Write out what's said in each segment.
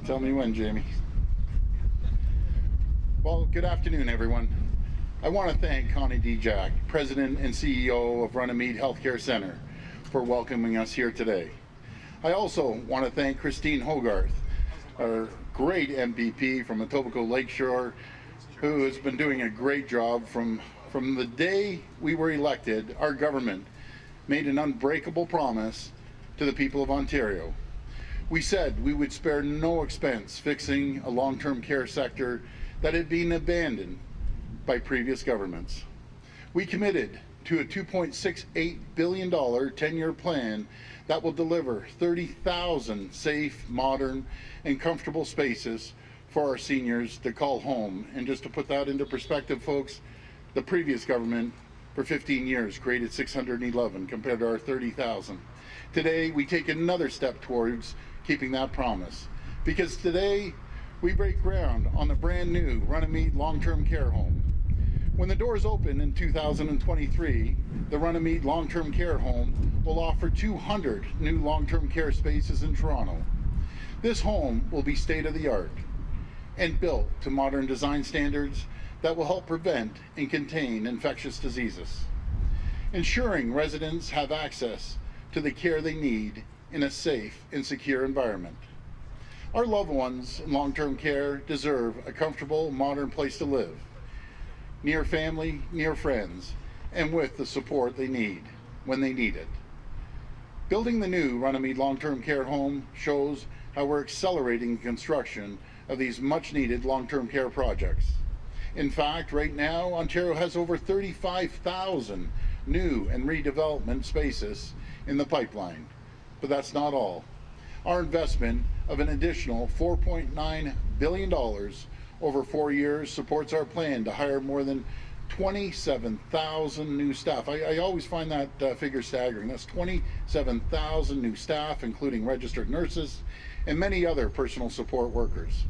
You tell me when, Jamie. Well, good afternoon, everyone. I want to thank Connie Dijak, President and CEO of Runnymede Healthcare Centre, for welcoming us here today. I also want to thank Christine Hogarth, our great MVP from Etobicoke Lakeshore, who has been doing a great job from the day we were elected. Our government made an unbreakable promise to the people of Ontario. We said we would spare no expense fixing a long-term care sector that had been abandoned by previous governments. We committed to a $2.68 billion 10-year plan that will deliver 30,000 safe, modern, and comfortable spaces for our seniors to call home. And just to put that into perspective, folks, the previous government for 15 years created 611 compared to our 30,000. Today, we take another step towards keeping that promise, because today we break ground on the brand new Runnymede Long-Term Care Home. When the doors open in 2023, the Runnymede Long-Term Care Home will offer 200 new long-term care spaces in Toronto. This home will be state-of-the-art and built to modern design standards that will help prevent and contain infectious diseases, ensuring residents have access to the care they need in a safe and secure environment. Our loved ones in long-term care deserve a comfortable, modern place to live, near family, near friends, and with the support they need when they need it. Building the new Runnymede Long-Term Care Home shows how we're accelerating construction of these much-needed long-term care projects. In fact, right now, Ontario has over 35,000 new and redevelopment spaces in the pipeline. But that's not all. Our investment of an additional $4.9 billion over 4 years supports our plan to hire more than 27,000 new staff. I always find that figure staggering. That's 27,000 new staff, including registered nurses and many other personal support workers.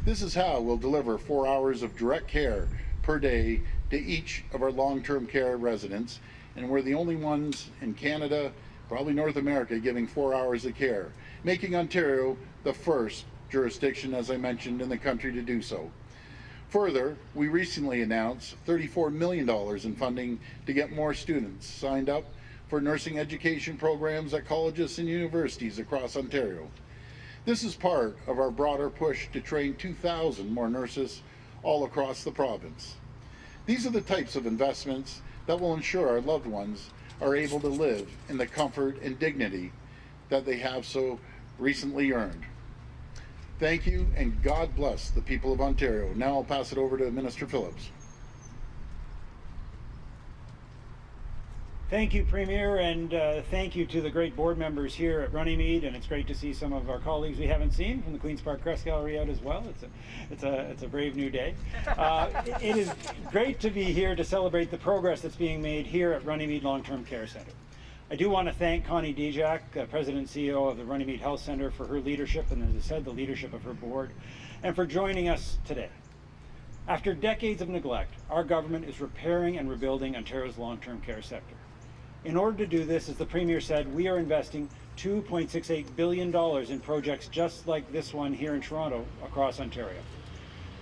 This is how we'll deliver 4 hours of direct care per day to each of our long-term care residents, and we're the only ones in Canada, probably North America, giving 4 hours of care, making Ontario the first jurisdiction, as I mentioned, in the country to do so. Further, we recently announced $34 million in funding to get more students signed up for nursing education programs at colleges and universities across Ontario. This is part of our broader push to train 2,000 more nurses all across the province. These are the types of investments that will ensure our loved ones are able to live in the comfort and dignity that they have so recently earned. Thank you, and God bless the people of Ontario. Now I'll pass it over to Minister Phillips. Thank you, Premier, and thank you to the great board members here at Runnymede, and it's great to see some of our colleagues we haven't seen from the Queen's Park Crest Gallery out as well. It's a brave new day. It is great to be here to celebrate the progress that's being made here at Runnymede Long-Term Care Centre. I do want to thank Connie Dijak, President and CEO of the Runnymede Health Centre, for her leadership, and as I said, the leadership of her board, and for joining us today. After decades of neglect, our government is repairing and rebuilding Ontario's long-term care sector. In order to do this, as the Premier said, we are investing $2.68 billion in projects just like this one here in Toronto across Ontario.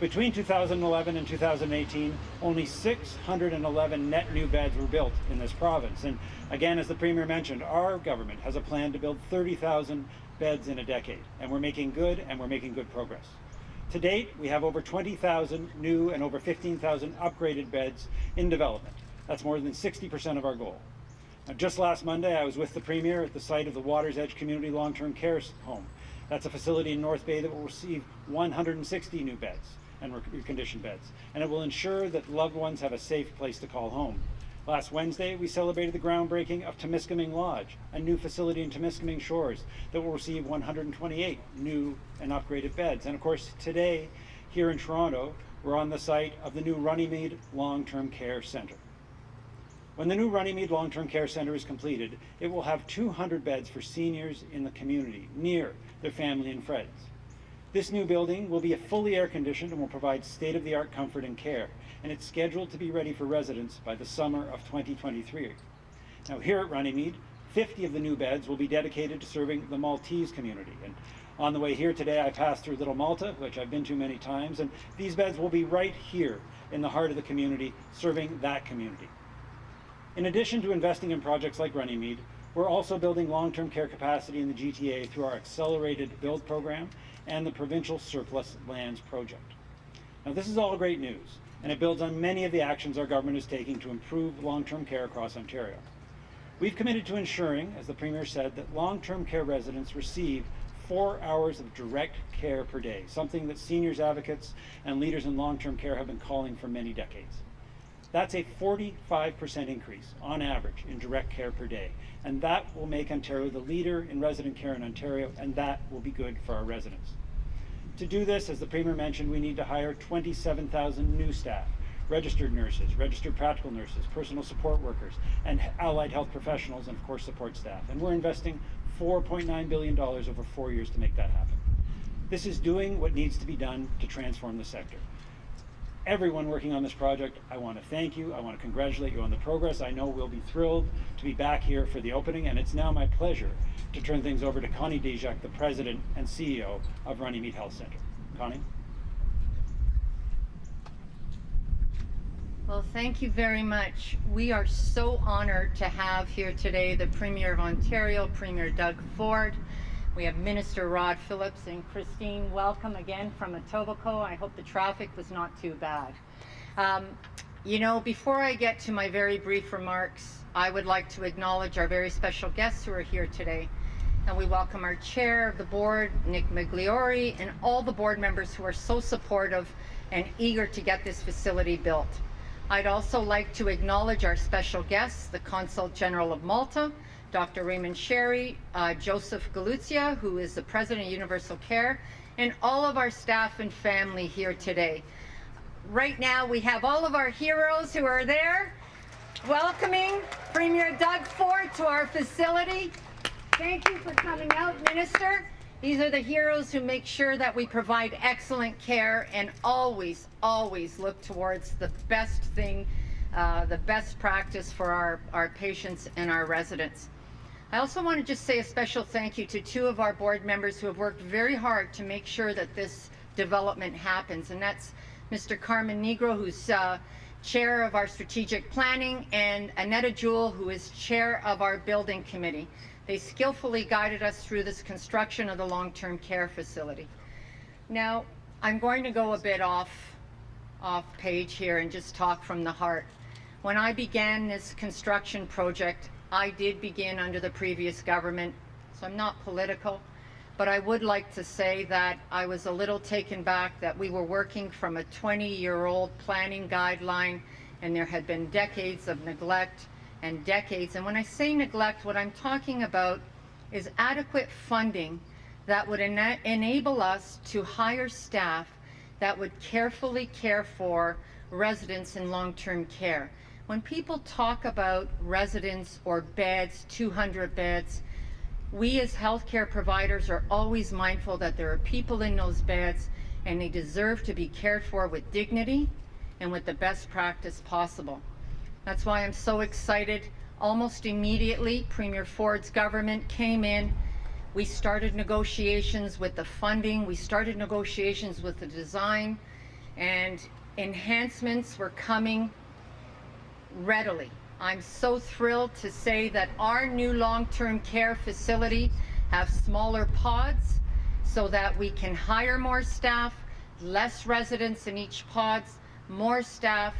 Between 2011 and 2018, only 611 net new beds were built in this province. And again, as the Premier mentioned, our government has a plan to build 30,000 beds in a decade, and we're making good progress. To date, we have over 20,000 new and over 15,000 upgraded beds in development. That's more than 60% of our goal. Now, just last Monday, I was with the Premier at the site of the Water's Edge Community Long-Term Care Home. That's a facility in North Bay that will receive 160 new beds and reconditioned beds, and it will ensure that loved ones have a safe place to call home. Last Wednesday, we celebrated the groundbreaking of Temiskaming Lodge, a new facility in Temiskaming Shores that will receive 128 new and upgraded beds. And of course, today, here in Toronto, we're on the site of the new Runnymede Long-Term Care Centre. When the new Runnymede Long-Term Care Centre is completed, it will have 200 beds for seniors in the community, near their family and friends. This new building will be fully air-conditioned and will provide state-of-the-art comfort and care, and it's scheduled to be ready for residents by the summer of 2023. Now, here at Runnymede, 50 of the new beds will be dedicated to serving the Maltese community, and On the way here today, I passed through Little Malta, which I've been to many times, and these beds will be right here in the heart of the community, serving that community. In addition to investing in projects like Runnymede, we're also building long-term care capacity in the GTA through our accelerated build program and the provincial surplus lands project. Now, this is all great news, and it builds on many of the actions our government is taking to improve long-term care across Ontario. We've committed to ensuring, as the Premier said, that long-term care residents receive 4 hours of direct care per day, something that seniors advocates and leaders in long-term care have been calling for many decades. That's a 45% increase on average in direct care per day, and that will make Ontario the leader in resident care in Ontario, and that will be good for our residents. To do this, as the Premier mentioned, we need to hire 27,000 new staff, registered nurses, registered practical nurses, personal support workers, and allied health professionals, and of course support staff. And we're investing $4.9 billion over 4 years to make that happen. This is doing what needs to be done to transform the sector. Everyone working on this project, I want to thank you. I want to congratulate you on the progress. I know we'll be thrilled to be back here for the opening, and it's now my pleasure to turn things over to Connie Dijak, the President and CEO of Runnymede Health Centre. Connie? Well, thank you very much. We are so honored to have here today the Premier of Ontario, Premier Doug Ford. We have Minister Rod Phillips, and Christine, welcome again from Etobicoke. I hope the traffic was not too bad. You know, before I get to my very brief remarks, I would like to acknowledge our very special guests who are here today. And we welcome our chair of the board, Nick Migliori, and all the board members who are so supportive and eager to get this facility built. I'd also like to acknowledge our special guests, the Consul General of Malta, Dr. Raymond Sherry, Joseph Galuzia, who is the President of Universal Care, and all of our staff and family here today. Right now, we have all of our heroes who are there, welcoming Premier Doug Ford to our facility. Thank you for coming out, Minister. These are the heroes who make sure that we provide excellent care and always, always look towards the best thing, the best practice for our patients and our residents. I also want to just say a special thank you to two of our board members who have worked very hard to make sure that this development happens, and that's Mr. Carmen Negro, who's chair of our strategic planning, and Annetta Jewell, who is chair of our building committee. They skillfully guided us through this construction of the long-term care facility. Now, I'm going to go a bit off page here and just talk from the heart. When I began this construction project, I did begin under the previous government, so I'm not political, but I would like to say that I was a little taken back that we were working from a 20-year-old planning guideline, and there had been decades of neglect and decades. And when I say neglect, what I'm talking about is adequate funding that would enable us to hire staff that would carefully care for residents in long-term care. When people talk about residents or beds, 200 beds, we as healthcare providers are always mindful that there are people in those beds and they deserve to be cared for with dignity and with the best practice possible. That's why I'm so excited. Almost immediately, Premier Ford's government came in. We started negotiations with the funding, we started negotiations with the design, and enhancements were coming readily. I'm so thrilled to say that our new long-term care facility have smaller pods so that we can hire more staff, less residents in each pods, more staff,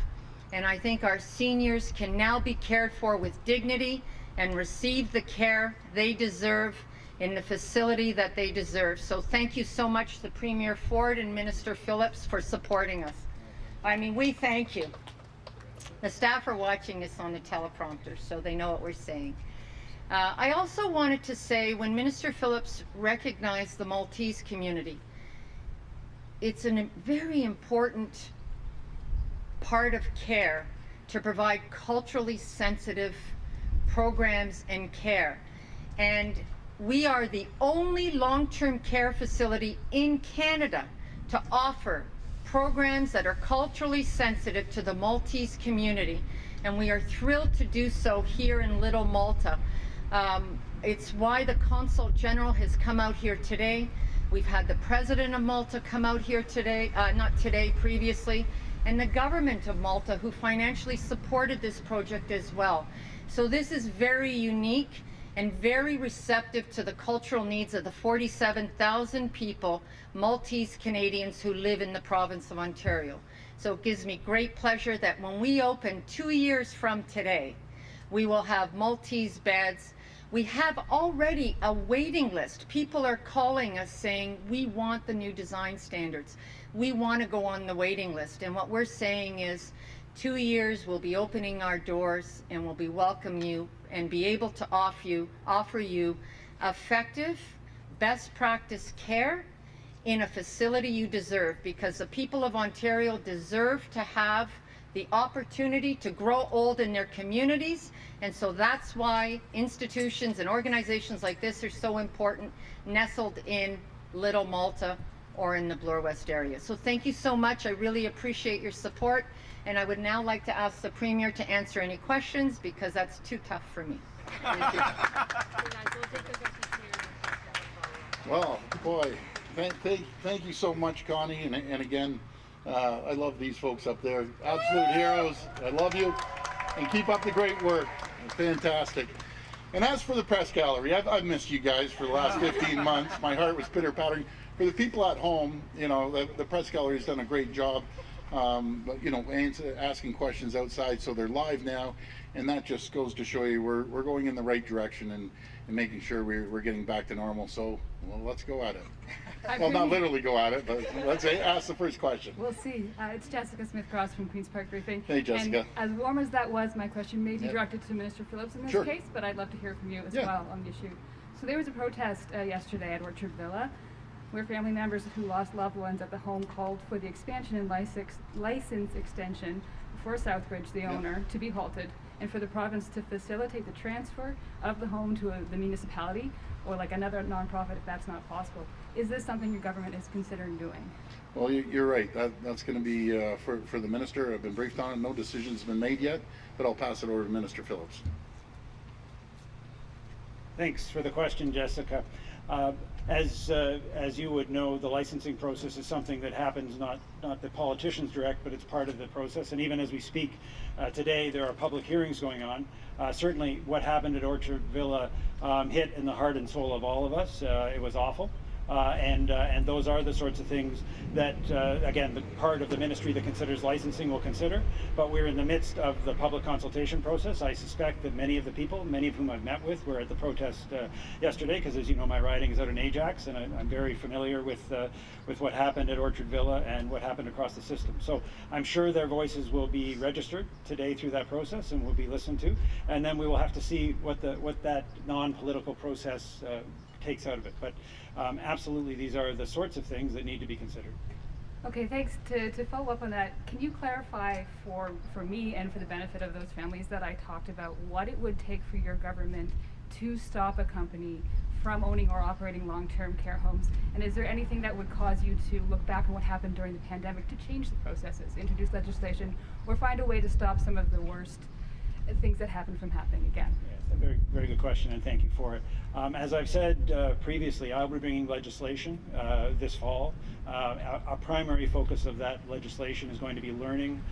and I think our seniors can now be cared for with dignity and receive the care they deserve in the facility that they deserve. So thank you so much to Premier Ford and Minister Phillips for supporting us. I mean, we thank you. The staff are watching this on the teleprompter, so they know what we're saying. I also wanted to say, when Minister Phillips recognized the Maltese community, it's a very important part of care to provide culturally sensitive programs and care. And we are the only long-term care facility in Canada to offer programs that are culturally sensitive to the Maltese community, and we are thrilled to do so here in Little Malta. It's why the Consul General has come out here today. We've had the president of Malta come out here today, not today, previously, and the government of Malta, who financially supported this project as well. So this is very unique and very receptive to the cultural needs of the 47,000 people, Maltese Canadians, who live in the province of Ontario. So it gives me great pleasure that when we open 2 years from today, we will have Maltese beds. We have already a waiting list. People are calling us saying, we want the new design standards. We want to go on the waiting list. And what we're saying is, 2 years we'll be opening our doors and we'll be welcome you and be able to offer you effective, best practice care in a facility you deserve, because the people of Ontario deserve to have the opportunity to grow old in their communities. And so that's why institutions and organizations like this are so important, nestled in Little Malta or in the Bloor West area. So thank you so much. I really appreciate your support. And I would now like to ask the Premier to answer any questions, because that's too tough for me. Thank you. Well, boy, thank you so much, Connie. And again, I love these folks up there. Absolute heroes. I love you. And keep up the great work. Fantastic. And as for the press gallery, I've missed you guys for the last 15 months. My heart was pitter-pattering. For the people at home, you know, the press gallery has done a great job. But, you know, asking questions outside, so they're live now, and that just goes to show you we're going in the right direction and making sure we're getting back to normal. So, well, let's go at it. Well, not literally go at it, but let's ask the first question. We'll see. It's Jessica Smith-Cross from Queen's Park Briefing. Hey, Jessica. And as warm as that was, my question may be directed to Minister Phillips in this case, but I'd love to hear from you as well on the issue. So there was a protest yesterday at Orchard Villa, where family members who lost loved ones at the home called for the expansion and license extension for Southbridge, the owner, to be halted, and for the province to facilitate the transfer of the home to the municipality or like another nonprofit if that's not possible. Is this something your government is considering doing? Well, you're right. That's going to be for the minister. I've been briefed on it. No decision's been made yet, but I'll pass it over to Minister Phillips. Thanks for the question, Jessica. As you would know, the licensing process is something that happens not the politicians direct, but it's part of the process. And even as we speak today, there are public hearings going on. Certainly what happened at Orchard Villa hit in the heart and soul of all of us. It was awful. And those are the sorts of things that, again, the part of the ministry that considers licensing will consider. But we're in the midst of the public consultation process. I suspect that many of the people, many of whom I've met with, were at the protest yesterday, because as you know, my riding is out in Ajax, and I'm very familiar with what happened at Orchard Villa and what happened across the system. So I'm sure their voices will be registered today through that process and will be listened to. And then we will have to see what that non-political process takes out of it. But absolutely, these are the sorts of things that need to be considered. Okay, thanks. To follow up on that, can you clarify for me and for the benefit of those families that I talked about, what it would take for your government to stop a company from owning or operating long-term care homes? And is there anything that would cause you to look back on what happened during the pandemic to change the processes, introduce legislation, or find a way to stop some of the worst things that happen from happening again? Yes, a very, very good question, and thank you for it. As I've said previously, I'll be bringing legislation this fall. A primary focus of that legislation is going to be learning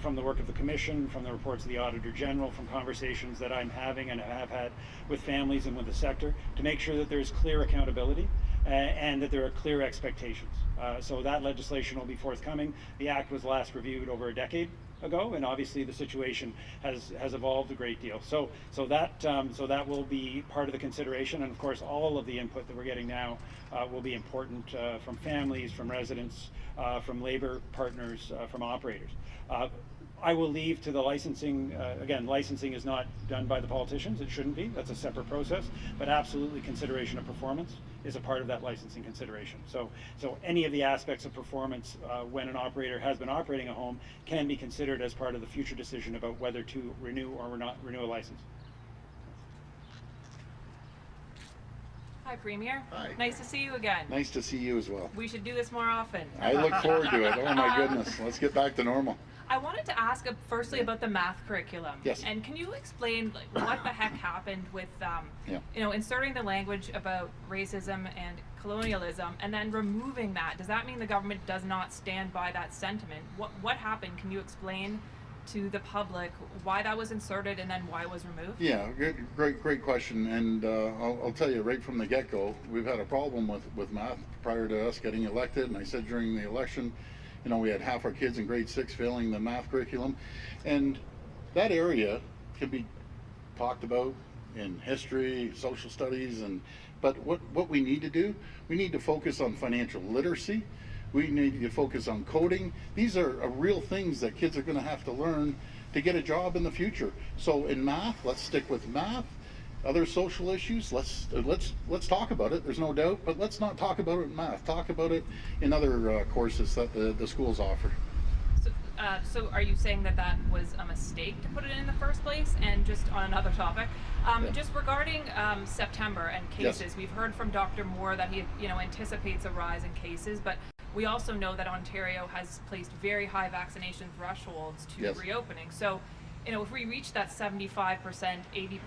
from the work of the Commission, from the reports of the Auditor General, from conversations that I'm having and have had with families and with the sector, to make sure that there's clear accountability and that there are clear expectations. So that legislation will be forthcoming. The Act was last reviewed over a decade ago, and obviously the situation has evolved a great deal. So that will be part of the consideration, and of course all of the input that we're getting now will be important from families, from residents, from labor partners, from operators. I will leave to the licensing. Again, licensing is not done by the politicians. It shouldn't be. That's a separate process. But absolutely, consideration of performance is a part of that licensing consideration. So any of the aspects of performance when an operator has been operating a home can be considered as part of the future decision about whether to renew or not renew a license. Hi, Premier. Hi. Nice to see you again. Nice to see you as well. We should do this more often. I look forward to it. Oh my goodness. Let's get back to normal. I wanted to ask firstly about the math curriculum. Yes. And can you explain what the heck happened with, inserting the language about racism and colonialism and then removing that? Does that mean the government does not stand by that sentiment? What happened? Can you explain to the public why that was inserted and then why it was removed? Yeah, great question. And I'll tell you right from the get-go, we've had a problem with math prior to us getting elected. And I said during the election, we had half our kids in grade 6 failing the math curriculum. And that area can be talked about in history, social studies, but what we need to do, we need to focus on financial literacy. We need to focus on coding. These are real things that kids are going to have to learn to get a job in the future. So in math, let's stick with math. Other social issues, let's talk about it. There's no doubt, but let's not talk about it in math. Talk about it in other courses that the schools offer. So are you saying that was a mistake to put it in the first place? And just on another topic, just regarding September and cases, yes. We've heard from Dr. Moore that he anticipates a rise in cases, but we also know that Ontario has placed very high vaccination thresholds to yes. reopening. So, if we reach that 75%, 80%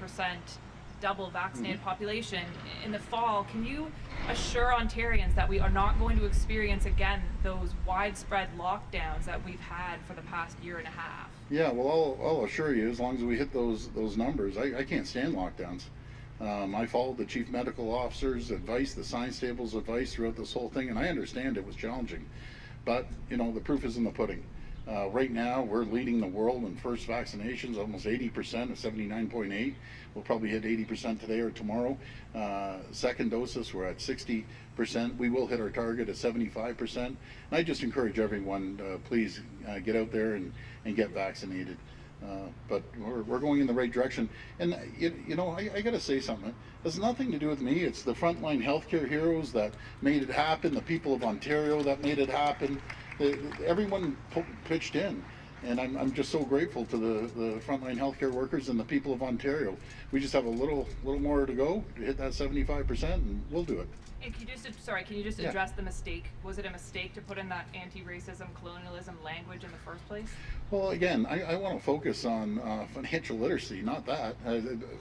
double vaccinated mm-hmm. population in the fall, can you assure Ontarians that we are not going to experience again those widespread lockdowns that we've had for the past year and a half? Yeah, well, I'll assure you, as long as we hit those numbers, I can't stand lockdowns. I followed the chief medical officer's advice, the science table's advice throughout this whole thing, and I understand it was challenging. But, the proof is in the pudding. Right now, we're leading the world in first vaccinations, almost 80% at 79.8. We'll probably hit 80% today or tomorrow. Second doses, we're at 60%. We will hit our target at 75%. And I just encourage everyone, please get out there and get vaccinated. But we're going in the right direction. And, I got to say something. It has nothing to do with me. It's the frontline healthcare heroes that made it happen, the people of Ontario that made it happen. Everyone pitched in. And I'm just so grateful to the frontline healthcare workers and the people of Ontario. We just have a little more to go to hit that 75%, and we'll do it. And can you just address the mistake? Was it a mistake to put in that anti-racism, colonialism language in the first place? Well, again, I want to focus on financial literacy, not that.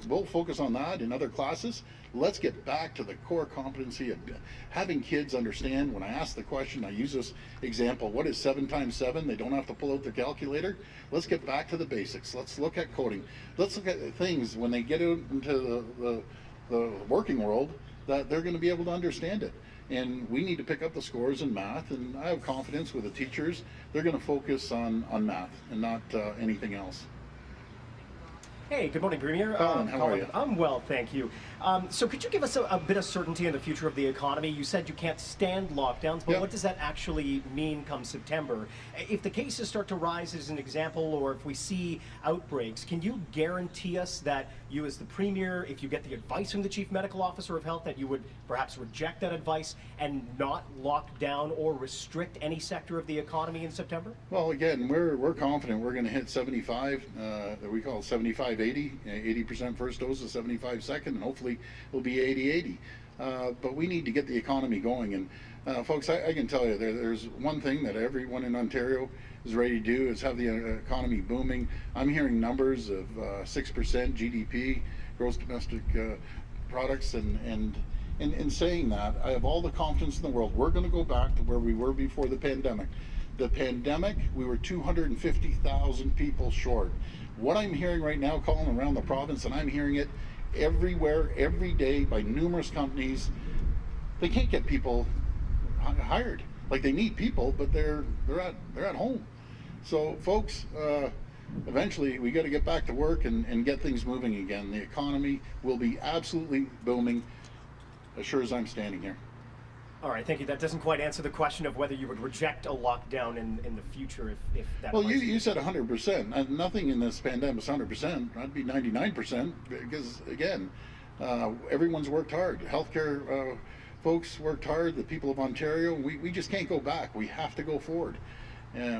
We'll focus on that in other classes. Let's get back to the core competency of having kids understand. When I ask the question, I use this example, what is 7 times 7? They don't have to pull out their calculator. Let's get back to the basics. Let's look at coding. Let's look at things when they get out into the working world that they're going to be able to understand it. And we need to pick up the scores in math, and I have confidence with the teachers. They're going to focus on math and not anything else. Hey, good morning, Premier. Colin, how are you? I'm well, thank you. So could you give us a bit of certainty in the future of the economy? You said you can't stand lockdowns, but what does that actually mean come September? If the cases start to rise as an example, or if we see outbreaks, can you guarantee us that you as the Premier, if you get the advice from the Chief Medical Officer of Health, that you would perhaps reject that advice and not lock down or restrict any sector of the economy in September? Well, again, we're confident we're going to hit 75, that we call 75-80, 80% first dose, 75 second, and hopefully it'll be 80-80. But we need to get the economy going. And folks, I can tell you, there's one thing that everyone in Ontario is ready to do is have the economy booming. I'm hearing numbers of 6% GDP, gross domestic products, and in saying that, I have all the confidence in the world. We're going to go back to where we were before the pandemic. The pandemic, we were 250,000 people short. What I'm hearing right now, Colin, around the province, and I'm hearing it everywhere, every day by numerous companies, they can't get people hired. Like, they need people, but they're at home. So, folks, eventually we got to get back to work and get things moving again. The economy will be absolutely booming, as sure as I'm standing here. All right, thank you. That doesn't quite answer the question of whether you would reject a lockdown in the future if that. Well, you said 100%. Nothing in this pandemic is 100%. I'd be 99% because, again, everyone's worked hard. Healthcare folks worked hard. The people of Ontario, we just can't go back. We have to go forward.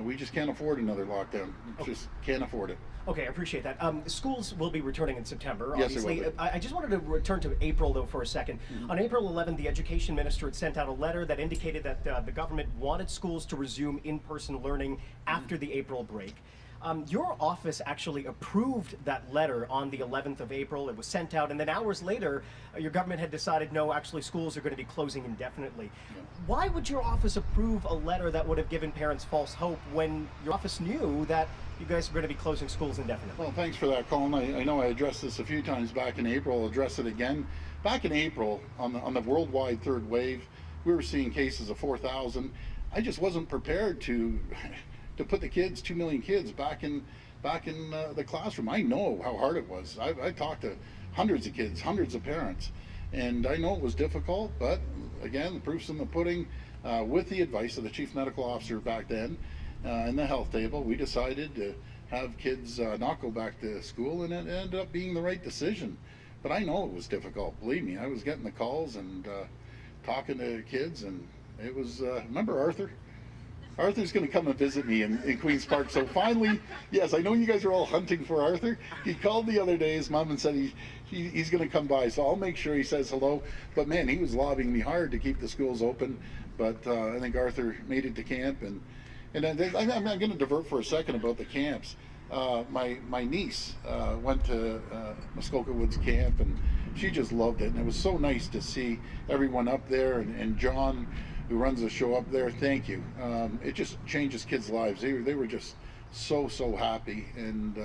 We just can't afford another lockdown. Just can't afford it. Okay, I appreciate that. Schools will be returning in September, Yes, they obviously. will be. I just wanted to return to April, though, for a second. On April 11th, the Education Minister had sent out a letter that indicated that the government wanted schools to resume in-person learning after the April break. Your office actually approved that letter on the 11th of April. It was sent out, and then hours later, your government had decided, no, actually, schools are going to be closing indefinitely. Why would your office approve a letter that would have given parents false hope when your office knew that you guys were going to be closing schools indefinitely? Well, thanks for that, Colin. I know I addressed this a few times back in April. I'll address it again. Back in April, on the worldwide third wave, we were seeing cases of 4,000. I just wasn't prepared to put the kids, 2 million kids, back in the classroom. I know how hard it was. I talked to hundreds of kids, hundreds of parents, and I know it was difficult. But again, the proof's in the pudding. With the advice of the chief medical officer back then, in the health table, we decided to have kids not go back to school, and it ended up being the right decision. But I know it was difficult. Believe me, I was getting the calls and talking to kids, and it was. Remember Arthur? Arthur's going to come and visit me in Queen's Park. So finally, yes, I know you guys are all hunting for Arthur. He called the other day, his mom, and said he's going to come by. So I'll make sure he says hello. But man, he was lobbying me hard to keep the schools open. But I think Arthur made it to camp, and I'm going to divert for a second about the camps. My niece went to Muskoka Woods Camp, and she just loved it. And it was so nice to see everyone up there, and John, who runs the show up there, thank you. It just changes kids' lives. They were just so happy, and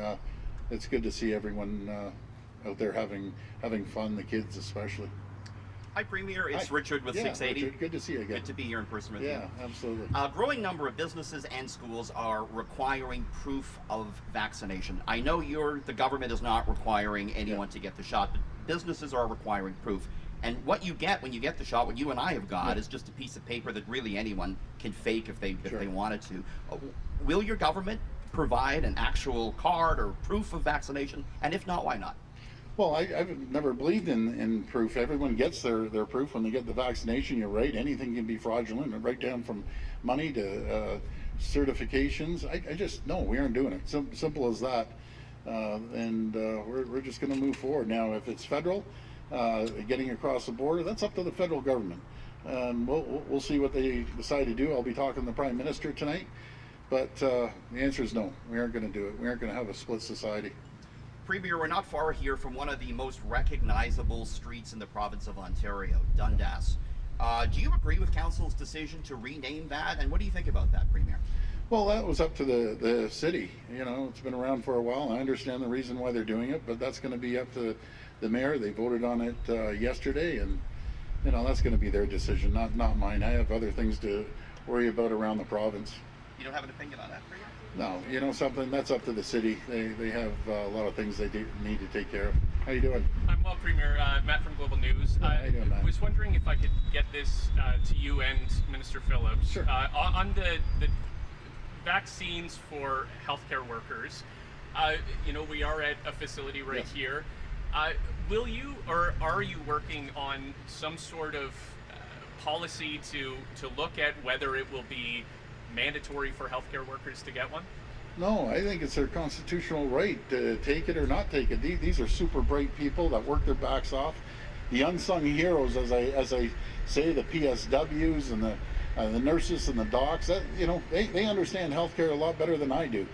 it's good to see everyone out there having fun, the kids especially. Hi, Premier. It's Hi. Richard with 680. Richard, good to see you again. Good to be here in person with you. Yeah, absolutely. A growing number of businesses and schools are requiring proof of vaccination. I know the government is not requiring anyone to get the shot, but businesses are requiring proof. And what you get when you get the shot, what you and I have got, is just a piece of paper that really anyone can fake if they wanted to. Will your government provide an actual card or proof of vaccination? And if not, why not? Well, I've never believed in proof. Everyone gets their proof when they get the vaccination. You're right. Anything can be fraudulent, right down from money to certifications. I just, no, we aren't doing it. Simple as that. And we're just going to move forward. Now, if it's federal, getting across the border, that's up to the federal government. We'll see what they decide to do. I'll be talking to the Prime Minister tonight. But the answer is no. We aren't going to do it. We aren't going to have a split society. Premier, we're not far here from one of the most recognizable streets in the province of Ontario, Dundas. Do you agree with Council's decision to rename that? And what do you think about that, Premier? Well, that was up to the city. You know, it's been around for a while. I understand the reason why they're doing it, but that's going to be up to the mayor. They voted on it yesterday, and you know that's going to be their decision, not mine. I have other things to worry about around the province. You don't have an opinion on that, Premier? No, you know something, that's up to the city. They have a lot of things they need to take care of. How you doing? I'm well, Premier. Matt from Global News. How you doing, Matt? I was wondering if I could get this to you and Minister Phillips. Sure. On the vaccines for healthcare workers, you know, we are at a facility right here. Will you, or are you working on some sort of policy to look at whether it will be mandatory for healthcare workers to get one? No, I think it's their constitutional right to take it or not take it. These are super bright people that work their backs off. The unsung heroes, as I say, the PSWs and the nurses and the docs. That, you know, they understand healthcare a lot better than I do.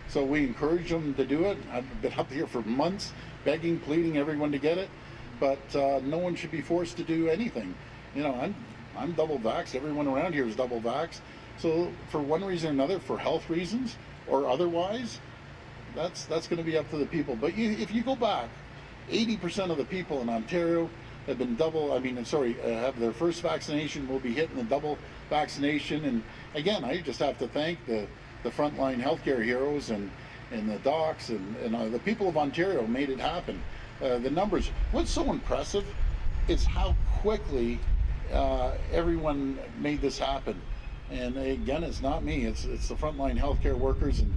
So we encourage them to do it. I've been up here for months, begging, pleading everyone to get it, but no one should be forced to do anything. You know, I'm double vaxxed. Everyone around here is double vaxxed. So for one reason or another, for health reasons or otherwise, that's going to be up to the people. But if you go back, 80% of the people in Ontario have been have their first vaccination, will be hitting the double vaccination. And again, I just have to thank the frontline healthcare heroes and the docs and the people of Ontario made it happen. The numbers, what's so impressive is how quickly everyone made this happen. And again, it's not me, it's the frontline healthcare workers and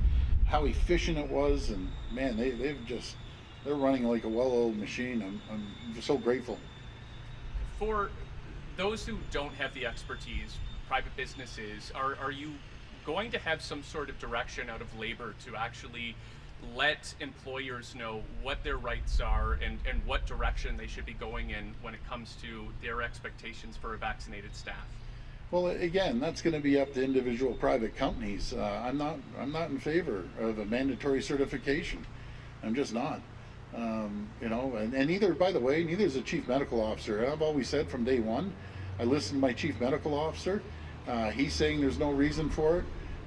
how efficient it was. And man, they're running like a well-oiled machine. I'm so grateful. For those who don't have the expertise, private businesses, are you going to have some sort of direction out of Labor to actually let employers know what their rights are and what direction they should be going in when it comes to their expectations for a vaccinated staff? Well, again, that's going to be up to individual private companies. I'm not in favor of a mandatory certification. I'm just not. You know, and neither, by the way, neither is the chief medical officer. I've always said from day one, I listened to my chief medical officer. He's saying there's no reason for it.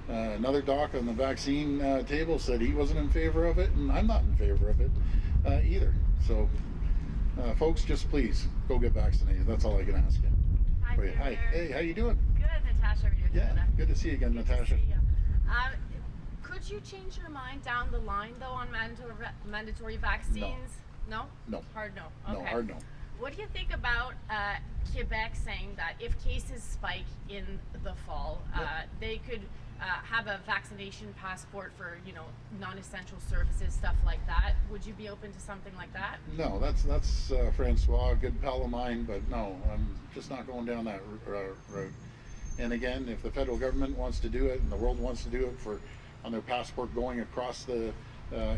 Another doc on the vaccine table said he wasn't in favor of it, and I'm not in favor of it either. So, folks, just please go get vaccinated. That's all I can ask you. Hi. Hey, how you doing? Good, Natasha. How are you doing? Yeah, good to see you again, Good Natasha. to see you. Could you change your mind down the line, though, on mandatory vaccines? No. No. Hard no. No, Okay. hard no. What do you think about Quebec saying that if cases spike in the fall, they could have a vaccination passport for, you know, non-essential services, stuff like that? Would you be open to something like that? No, that's Francois, a good pal of mine, but no, I'm just not going down that road. And again, if the federal government wants to do it and the world wants to do it on their passport going across the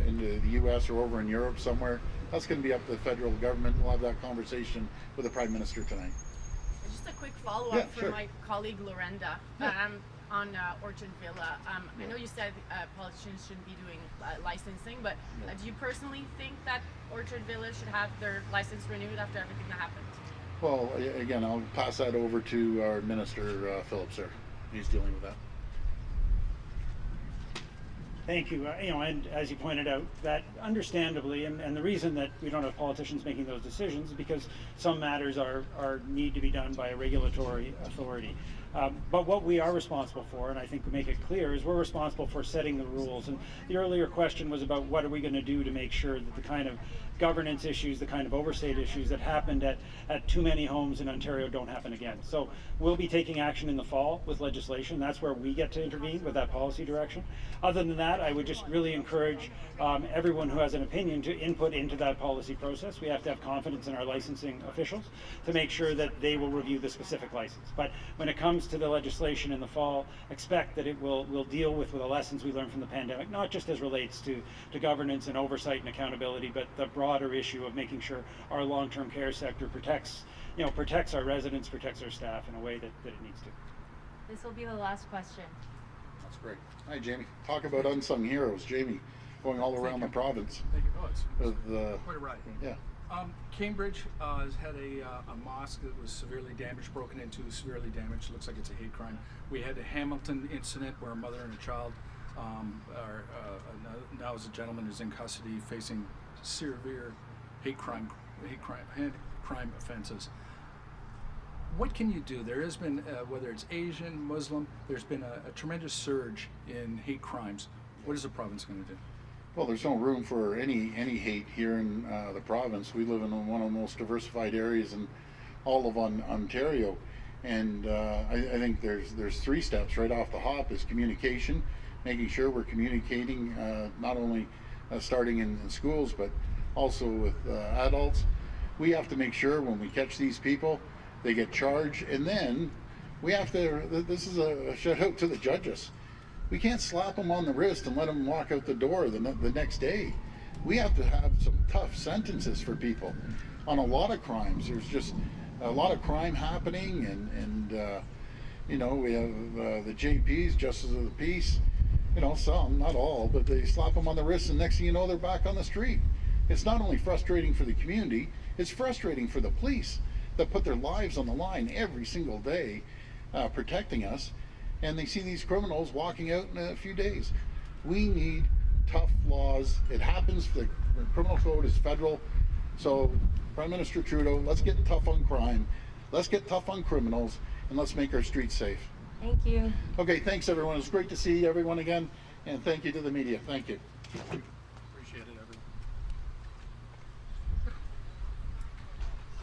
into the U.S. or over in Europe somewhere, that's going to be up to the federal government. We'll have that conversation with the Prime Minister tonight. Just a quick follow-up for sure. my colleague Lorenda. Yeah. On Orchard Villa. I know you said politicians shouldn't be doing licensing, but do you personally think that Orchard Villa should have their license renewed after everything that happened? Well, again, I'll pass that over to our Minister, Phillips there. He's dealing with that. Thank you. You know, and as you pointed out, that understandably, and the reason that we don't have politicians making those decisions is because some matters are need to be done by a regulatory authority. But what we are responsible for, and I think we make it clear, is we're responsible for setting the rules. And the earlier question was about what are we going to do to make sure that the kind of governance issues, the kind of oversight issues that happened at too many homes in Ontario don't happen again. So we'll be taking action in the fall with legislation. That's where we get to intervene with that policy direction. Other than that, I would just really encourage everyone who has an opinion to input into that policy process. We have to have confidence in our licensing officials to make sure that they will review the specific license. But when it comes to the legislation in the fall, expect that it will deal with the lessons we learned from the pandemic, not just as relates to governance and oversight and accountability, but the broader issue of making sure our long-term care sector protects our residents, protects our staff in a way that it needs to. This will be the last question. That's great. Hi, Jamie. Talk about unsung heroes. Jamie, going all around the province. Thank you. Oh, it's With, quite a ride. yeah. Cambridge has had a mosque that was severely damaged, broken into, severely damaged. Looks like it's a hate crime. We had a Hamilton incident where a mother and a child, now as a gentleman is in custody facing severe hate crime offenses. What can you do? There has been, whether it's Asian, Muslim, there's been a tremendous surge in hate crimes. What is the province going to do? Well, there's no room for any hate here in the province. We live in one of the most diversified areas in all of Ontario, and I think there's 3 steps right off the hop. Is communication, making sure we're communicating not only starting in schools but also with adults. We have to make sure when we catch these people, they get charged, and then we have to. This is a shout out to the judges. We can't slap them on the wrist and let them walk out the door the next day. We have to have some tough sentences for people on a lot of crimes. There's just a lot of crime happening, and you know, we have the JPs, Justice of the Peace. You know, some, not all, but they slap them on the wrist, and next thing you know, they're back on the street. It's not only frustrating for the community, it's frustrating for the police that put their lives on the line every single day protecting us. And they see these criminals walking out in a few days. We need tough laws. It happens, the criminal code is federal. So Prime Minister Trudeau, let's get tough on crime, let's get tough on criminals, and let's make our streets safe. Thank you. Okay, thanks everyone. It's great to see everyone again, and thank you to the media. Thank you.